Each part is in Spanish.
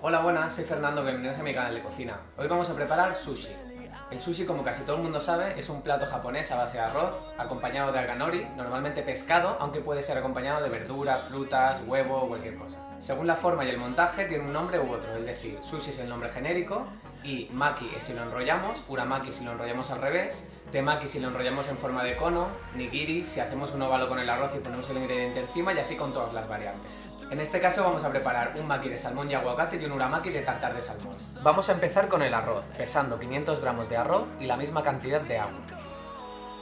Hola, buenas, soy Fernando, bienvenidos a mi canal de cocina. Hoy vamos a preparar sushi. El sushi, como casi todo el mundo sabe, es un plato japonés a base de arroz, acompañado de alga nori, normalmente pescado, aunque puede ser acompañado de verduras, frutas, huevo o cualquier cosa. Según la forma y el montaje, tiene un nombre u otro, es decir, sushi es el nombre genérico, y maki es si lo enrollamos, uramaki si lo enrollamos al revés, temaki si lo enrollamos en forma de cono, nigiri si hacemos un óvalo con el arroz y ponemos el ingrediente encima, y así con todas las variantes. En este caso vamos a preparar un maki de salmón y aguacate y un uramaki de tartar de salmón. Vamos a empezar con el arroz, pesando 500 gramos de arroz y la misma cantidad de agua.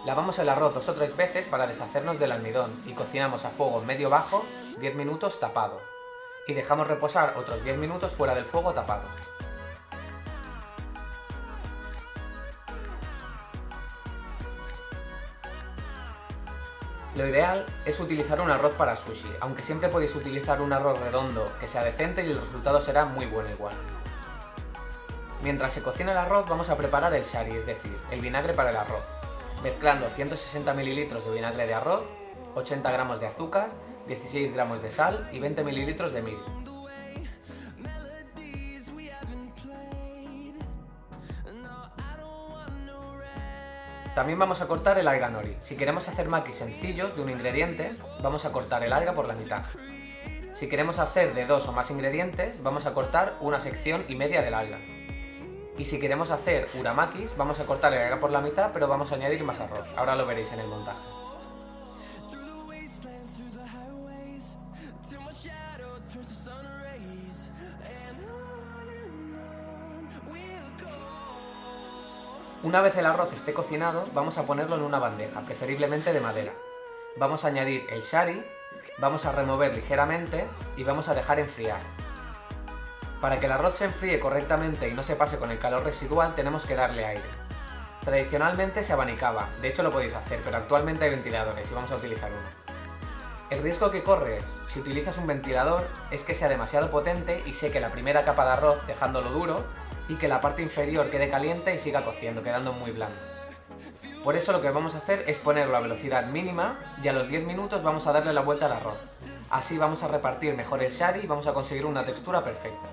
Lavamos el arroz 2 o 3 veces para deshacernos del almidón y cocinamos a fuego medio bajo 10 minutos tapado. Y dejamos reposar otros 10 minutos fuera del fuego tapado. Lo ideal es utilizar un arroz para sushi, aunque siempre podéis utilizar un arroz redondo que sea decente y el resultado será muy bueno igual. Mientras se cocina el arroz vamos a preparar el shari, es decir, el vinagre para el arroz, mezclando 160 ml de vinagre de arroz, 80 gramos de azúcar, 16 gramos de sal y 20 ml de miel. También vamos a cortar el alga nori. Si queremos hacer makis sencillos de un ingrediente, vamos a cortar el alga por la mitad. Si queremos hacer de 2 o más ingredientes, vamos a cortar una sección y media del alga. Y si queremos hacer uramakis, vamos a cortar el alga por la mitad, pero vamos a añadir más arroz. Ahora lo veréis en el montaje. Una vez el arroz esté cocinado, vamos a ponerlo en una bandeja, preferiblemente de madera. Vamos a añadir el shari, vamos a remover ligeramente y vamos a dejar enfriar. Para que el arroz se enfríe correctamente y no se pase con el calor residual, tenemos que darle aire. Tradicionalmente se abanicaba, de hecho lo podéis hacer, pero actualmente hay ventiladores y vamos a utilizar uno. El riesgo que corres si utilizas un ventilador es que sea demasiado potente y seque la primera capa de arroz dejándolo duro y que la parte inferior quede caliente y siga cociendo, quedando muy blando. Por eso lo que vamos a hacer es ponerlo a velocidad mínima y a los 10 minutos vamos a darle la vuelta al arroz. Así vamos a repartir mejor el shari y vamos a conseguir una textura perfecta.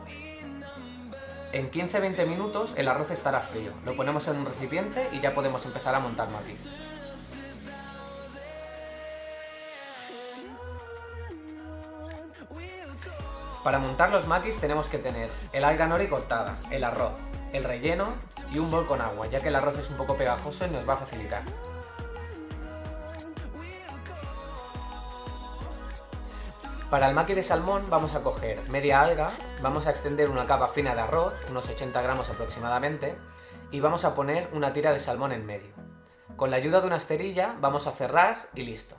En 15-20 minutos el arroz estará frío, lo ponemos en un recipiente y ya podemos empezar a montar makis. Para montar los makis tenemos que tener el alga nori cortada, el arroz, el relleno y un bol con agua, ya que el arroz es un poco pegajoso y nos va a facilitar. Para el maki de salmón vamos a coger media alga, vamos a extender una capa fina de arroz, unos 80 gramos aproximadamente, y vamos a poner una tira de salmón en medio. Con la ayuda de una esterilla vamos a cerrar y listo.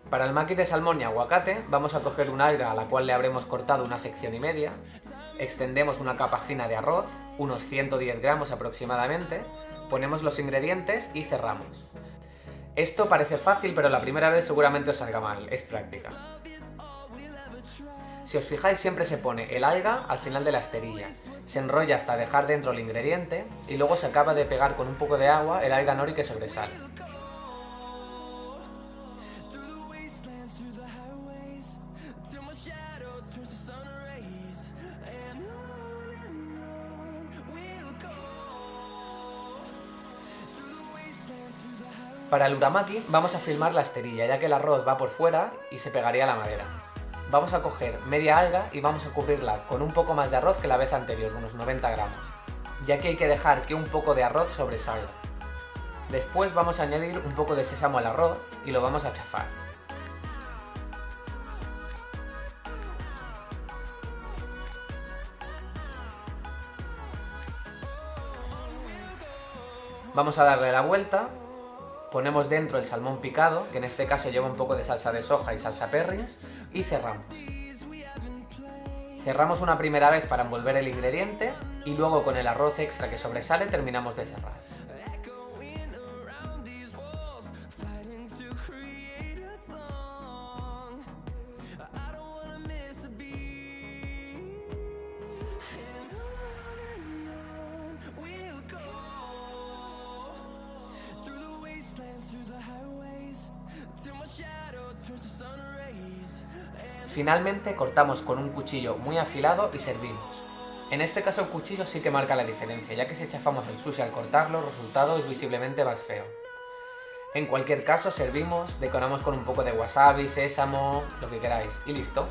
Para el maki de salmón y aguacate vamos a coger un alga a la cual le habremos cortado una sección y media, extendemos una capa fina de arroz, unos 110 gramos aproximadamente, ponemos los ingredientes y cerramos. Esto parece fácil, pero la primera vez seguramente os salga mal, es práctica. Si os fijáis siempre se pone el alga al final de la esterilla, se enrolla hasta dejar dentro el ingrediente y luego se acaba de pegar con un poco de agua el alga nori que sobresale. Para el uramaki vamos a filmar la esterilla, ya que el arroz va por fuera y se pegaría a la madera. Vamos a coger media alga y vamos a cubrirla con un poco más de arroz que la vez anterior, unos 90 gramos, ya que hay que dejar que un poco de arroz sobresalga. Después vamos a añadir un poco de sésamo al arroz y lo vamos a chafar. Vamos a darle la vuelta. Ponemos dentro el salmón picado, que en este caso lleva un poco de salsa de soja y salsa perris, y cerramos. Cerramos una primera vez para envolver el ingrediente y luego con el arroz extra que sobresale terminamos de cerrar. Finalmente cortamos con un cuchillo muy afilado y servimos. En este caso el cuchillo sí que marca la diferencia, ya que si chafamos el sushi al cortarlo, el resultado es visiblemente más feo. En cualquier caso servimos, decoramos con un poco de wasabi, sésamo, lo que queráis, y listo.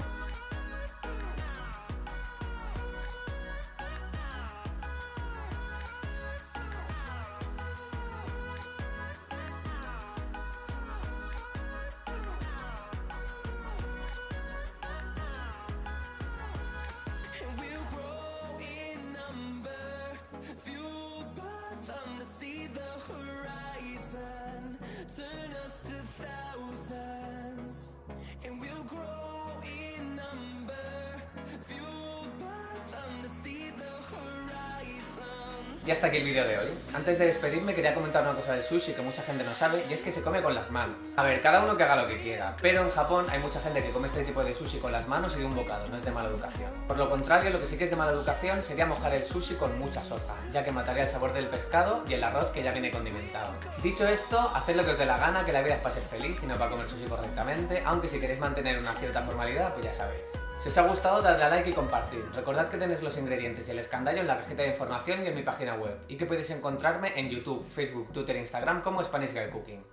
Y hasta aquí el vídeo de hoy. Antes de despedirme quería comentar una cosa del sushi que mucha gente no sabe, y es que se come con las manos. A ver, cada uno que haga lo que quiera, pero en Japón hay mucha gente que come este tipo de sushi con las manos y de un bocado, no es de mala educación. Por lo contrario, lo que sí que es de mala educación sería mojar el sushi con mucha soja, ya que mataría el sabor del pescado y el arroz que ya viene condimentado. Dicho esto, haced lo que os dé la gana, que la vida es para ser feliz y no para comer sushi correctamente, aunque si queréis mantener una cierta formalidad, pues ya sabéis. Si os ha gustado, dadle a like y compartid. Recordad que tenéis los ingredientes y el escandallo en la cajita de información y en mi página web, y que podéis encontrarme en YouTube, Facebook, Twitter e Instagram como Spanish Guy Cooking.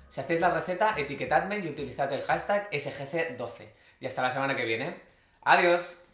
Si hacéis la receta, etiquetadme y utilizad el hashtag SGC12. Y hasta la semana que viene. ¡Adiós!